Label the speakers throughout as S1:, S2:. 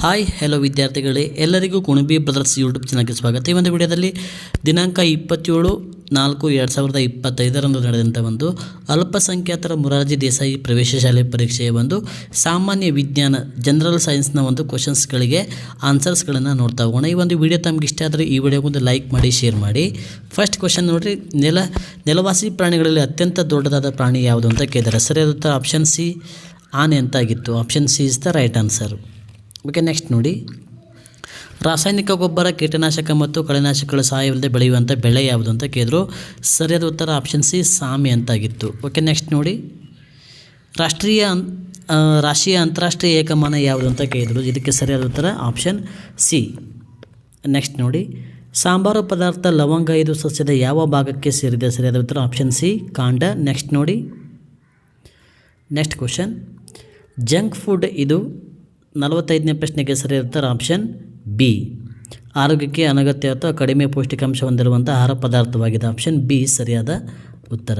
S1: Hi hello ವಿದ್ಯಾರ್ಥಿಗಳೇ, ಎಲ್ಲರಿಗೂ Kunbi brothers YouTube ಚಾನಲ್ಗೆ ಸ್ವಾಗತ. ಈ ಒಂದು ವಿಡಿಯೋದಲ್ಲಿ ದಿನಾಂಕ 27/4/2025 ನಡೆದಂಥ ಒಂದು ಅಲ್ಪಸಂಖ್ಯಾತರ ಮೊರಾರ್ಜಿ ದೇಸಾಯಿ ಪ್ರವೇಶ ಶಾಲೆ ಪರೀಕ್ಷೆಯ ಒಂದು ಸಾಮಾನ್ಯ ವಿಜ್ಞಾನ ಜನರಲ್ ಸೈನ್ಸ್ನ ಒಂದು ಕ್ವಶನ್ಸ್ಗಳಿಗೆ ಆನ್ಸರ್ಸ್ಗಳನ್ನು ನೋಡ್ತಾ ಹೋಗೋಣ. ಈ ಒಂದು ವಿಡಿಯೋ ತಮಗೆ ಇಷ್ಟ ಆದರೆ ಈ ವಿಡಿಯೋಗೊಂದು ಲೈಕ್ ಮಾಡಿ, ಶೇರ್ ಮಾಡಿ. ಫಸ್ಟ್ ಕ್ವಶನ್ ನೋಡಿರಿ, ನೆಲವಾಸಿ ಪ್ರಾಣಿಗಳಲ್ಲಿ ಅತ್ಯಂತ ದೊಡ್ಡದಾದ ಪ್ರಾಣಿ ಯಾವುದು ಅಂತ ಕೇಳಿದ್ದಾರೆ. ಸರಿಯಾದ ಉತ್ತರ ಆಪ್ಷನ್ ಸಿ ಆನೆ ಅಂತಾಗಿತ್ತು. Option C is the right answer. Okay, next ನೋಡಿ, ರಾಸಾಯನಿಕ ಗೊಬ್ಬರ, ಕೀಟನಾಶಕ ಮತ್ತು ಕಳೆನಾಶಕಗಳ ಸಹಾಯವಿಲ್ಲದೆ ಬೆಳೆಯುವಂಥ ಬೆಳೆ ಯಾವುದು ಅಂತ ಕೇಳಿದ್ರು. ಸರಿಯಾದ ಉತ್ತರ ಆಪ್ಷನ್ ಸಿ ಸಾಮೆ ಅಂತಾಗಿತ್ತು. ಓಕೆ, ನೆಕ್ಸ್ಟ್ ನೋಡಿ, ರಾಷ್ಟ್ರೀಯ ಅಂತಾರಾಷ್ಟ್ರೀಯ ಏಕಮಾನ ಯಾವುದು ಅಂತ ಕೇಳಿದ್ರು. ಇದಕ್ಕೆ ಸರಿಯಾದ ಉತ್ತರ ಆಪ್ಷನ್ ಸಿ. ನೆಕ್ಸ್ಟ್ ನೋಡಿ, ಸಾಂಬಾರು ಪದಾರ್ಥ ಲವಂಗ ಇದು ಸಸ್ಯದ ಯಾವ ಭಾಗಕ್ಕೆ ಸೇರಿದೆ? ಸರಿಯಾದ ಉತ್ತರ ಆಪ್ಷನ್ ಸಿ ಕಾಂಡ. ನೆಕ್ಸ್ಟ್ ನೋಡಿ, ನೆಕ್ಸ್ಟ್ ಕ್ವಶನ್, ಜಂಕ್ ಫುಡ್ ಇದು 45ನೇ ಪ್ರಶ್ನೆಗೆ ಸರಿಯಾದ ಉತ್ತರ ಆಪ್ಷನ್ ಬಿ. ಆರೋಗ್ಯಕ್ಕೆ ಅನಗತ್ಯ ಅಥವಾ ಕಡಿಮೆ ಪೌಷ್ಟಿಕಾಂಶ ಹೊಂದಿರುವಂಥ ಆಹಾರ ಪದಾರ್ಥವಾಗಿದೆ. ಆಪ್ಷನ್ ಬಿ ಸರಿಯಾದ ಉತ್ತರ.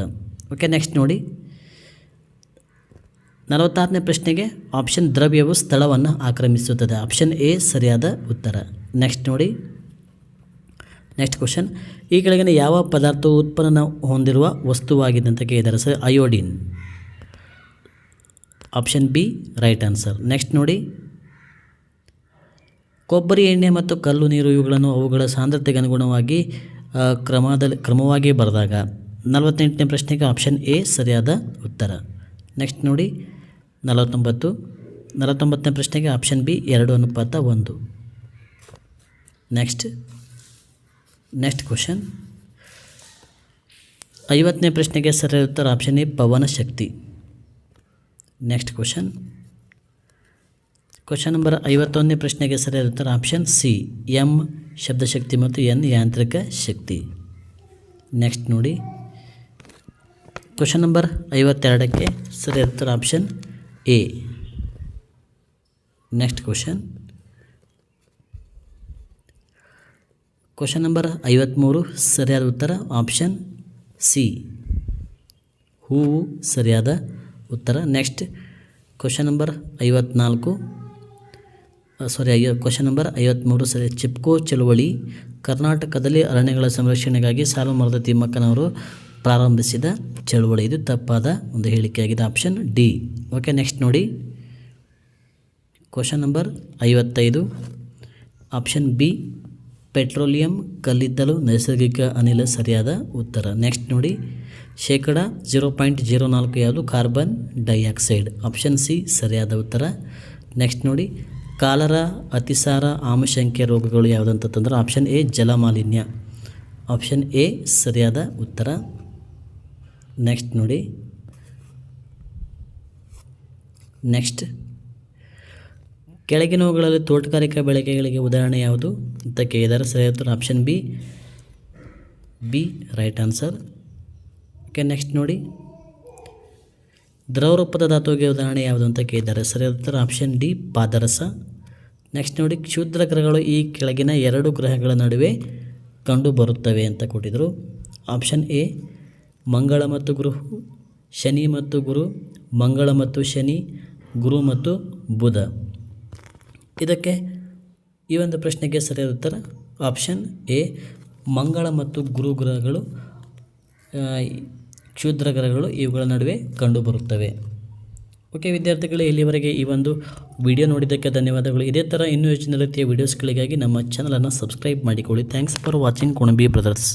S1: ಓಕೆ, ನೆಕ್ಸ್ಟ್ ನೋಡಿ, 46ನೇ ಪ್ರಶ್ನೆಗೆ ಆಪ್ಷನ್ ದ್ರವ್ಯವು ಸ್ಥಳವನ್ನು ಆಕ್ರಮಿಸುತ್ತದೆ. ಆಪ್ಷನ್ ಎ ಸರಿಯಾದ ಉತ್ತರ. ನೆಕ್ಸ್ಟ್ ನೋಡಿ, ನೆಕ್ಸ್ಟ್ ಕ್ವಶನ್, ಈ ಕೆಳಗಿನ ಯಾವ ಪದಾರ್ಥವು ಉತ್ಪನ್ನ ಹೊಂದಿರುವ ವಸ್ತುವಾಗಿದೆ ಅಂತ ಕೇಳಿದ್ದಾರೆ. Sir iodine. Option B right answer. Next ನೋಡಿ, ಕೊಬ್ಬರಿ ಎಣ್ಣೆ ಮತ್ತು ಕಲ್ಲು ನೀರು ಇವುಗಳನ್ನು ಅವುಗಳ ಸಾಂದ್ರತೆಗೆ ಅನುಗುಣವಾಗಿ ಕ್ರಮವಾಗಿ ಬರೆದಾಗ 48ನೇ ಪ್ರಶ್ನೆಗೆ ಆಪ್ಷನ್ ಎ ಸರಿಯಾದ ಉತ್ತರ. ನೆಕ್ಸ್ಟ್ ನೋಡಿ, 49ನೇ ಪ್ರಶ್ನೆಗೆ ಆಪ್ಷನ್ ಬಿ 2:1. ನೆಕ್ಸ್ಟ್ ಕ್ವಶನ್, 50ನೇ ಪ್ರಶ್ನೆಗೆ ಸರಿಯಾದ ಉತ್ತರ ಆಪ್ಷನ್ ಎ ಪವನ ಶಕ್ತಿ. ನೆಕ್ಸ್ಟ್ ಕ್ವಶನ್ ನಂಬರ್ 51ನೇ ಪ್ರಶ್ನೆಗೆ ಸರಿಯಾದ ಉತ್ತರ ಆಪ್ಷನ್ ಸಿ ಎಂ ಶಬ್ದಶಕ್ತಿ ಮತ್ತು ಎನ್ ಯಾಂತ್ರಿಕ ಶಕ್ತಿ. ನೆಕ್ಸ್ಟ್ ನೋಡಿ, ಕ್ವಶನ್ ನಂಬರ್ 52ಕ್ಕೆ ಸರಿಯಾದ ಉತ್ತರ option A. Next question number 53 ಸರಿಯಾದ ಉತ್ತರ ಆಪ್ಷನ್ ಸಿ ಹೂವು ಸರಿಯಾದ ಉತ್ತರ. ನೆಕ್ಸ್ಟ್ ಕ್ವಶನ್ ನಂಬರ್ 53 ಸರಿ. ಚಿಪ್ಕೋ ಚಳುವಳಿ ಕರ್ನಾಟಕದಲ್ಲಿ ಅರಣ್ಯಗಳ ಸಂರಕ್ಷಣೆಗಾಗಿ ಸಾಲು ಮರದ ತಿಮ್ಮಕ್ಕನವರು ಪ್ರಾರಂಭಿಸಿದ ಚಳುವಳಿ. ಇದು ತಪ್ಪಾದ ಒಂದು ಹೇಳಿಕೆಯಾಗಿದೆ. Option D. ಓಕೆ, ನೆಕ್ಸ್ಟ್ ನೋಡಿ, question number 55 option B petroleum ಕಲ್ಲಿದ್ದಲು ನೈಸರ್ಗಿಕ ಅನಿಲ ಸರಿಯಾದ ಉತ್ತರ. ನೆಕ್ಸ್ಟ್ ನೋಡಿ, ಶೇಕಡ 0.04 ಯಾವುದು? Carbon dioxide. ಆಪ್ಷನ್ ಸಿ ಸರಿಯಾದ ಉತ್ತರ. ನೆಕ್ಸ್ಟ್ ನೋಡಿ, ಕಾಲರ, ಅತಿಸಾರ, ಆಮಶಂಕೆ ರೋಗಗಳು ಯಾವುದಂತಂದ್ರೆ ಆಪ್ಷನ್ ಎ ಜಲಮಾಲಿನ್ಯ. ಆಪ್ಷನ್ ಎ ಸರಿಯಾದ ಉತ್ತರ. ನೆಕ್ಸ್ಟ್ ನೋಡಿ, ನೆಕ್ಸ್ಟ್ ಕೆಳಗಿನವುಗಳಲ್ಲಿ ತೋಟಗಾರಿಕಾ ಬೆಳೆಗಳಿಗೆ ಉದಾಹರಣೆ ಯಾವುದು ಅಂತ ಕೇಳಿದ್ದಾರೆ. ಸರಿಯಾದ ಉತ್ತರ option B right answer. Okay, next ನೋಡಿ, ದ್ರವರೂಪದ ಧಾತುವಿಗೆ ಉದಾಹರಣೆ ಯಾವುದು ಅಂತ ಕೇಳಿದ್ದಾರೆ. ಸರಿಯಾದ ಉತ್ತರ ಆಪ್ಷನ್ ಡಿ ಪಾದರಸ. ನೆಕ್ಸ್ಟ್ ನೋಡಿ, ಕ್ಷುದ್ರ ಗ್ರಹಗಳು ಈ ಕೆಳಗಿನ 2 ಗ್ರಹಗಳ ನಡುವೆ ಕಂಡು ಬರುತ್ತವೆ ಅಂತ ಕೊಟ್ಟಿದ್ದರು. ಆಪ್ಷನ್ ಎ ಮಂಗಳ ಮತ್ತು ಗುರು, ಶನಿ ಮತ್ತು ಗುರು, ಮಂಗಳ ಮತ್ತು ಶನಿ, ಗುರು ಮತ್ತು ಬುಧ. ಇದಕ್ಕೆ ಈ ಒಂದು ಪ್ರಶ್ನೆಗೆ ಸರಿಯಾದ ಉತ್ತರ ಆಪ್ಷನ್ ಎ ಮಂಗಳ ಮತ್ತು ಗುರು ಗ್ರಹಗಳು ಕ್ಷುದ್ರ ಗ್ರಹಗಳು ಇವುಗಳ ನಡುವೆ ಕಂಡುಬರುತ್ತವೆ. ಓಕೆ ವಿದ್ಯಾರ್ಥಿಗಳೇ, ಇಲ್ಲಿವರೆಗೆ ಈ ಒಂದು ವಿಡಿಯೋ ನೋಡಿದ್ದಕ್ಕೆ ಧನ್ಯವಾದಗಳು. ಇದೇ ಥರ ಇನ್ನೂ ಹೆಚ್ಚಿನ ರೀತಿಯ ವೀಡಿಯೋಸ್ಗಳಿಗಾಗಿ ನಮ್ಮ ಚಾನಲನ್ನು ಸಬ್ಸ್ಕ್ರೈಬ್ ಮಾಡಿಕೊಳ್ಳಿ. Thanks for watching Kunabi brothers.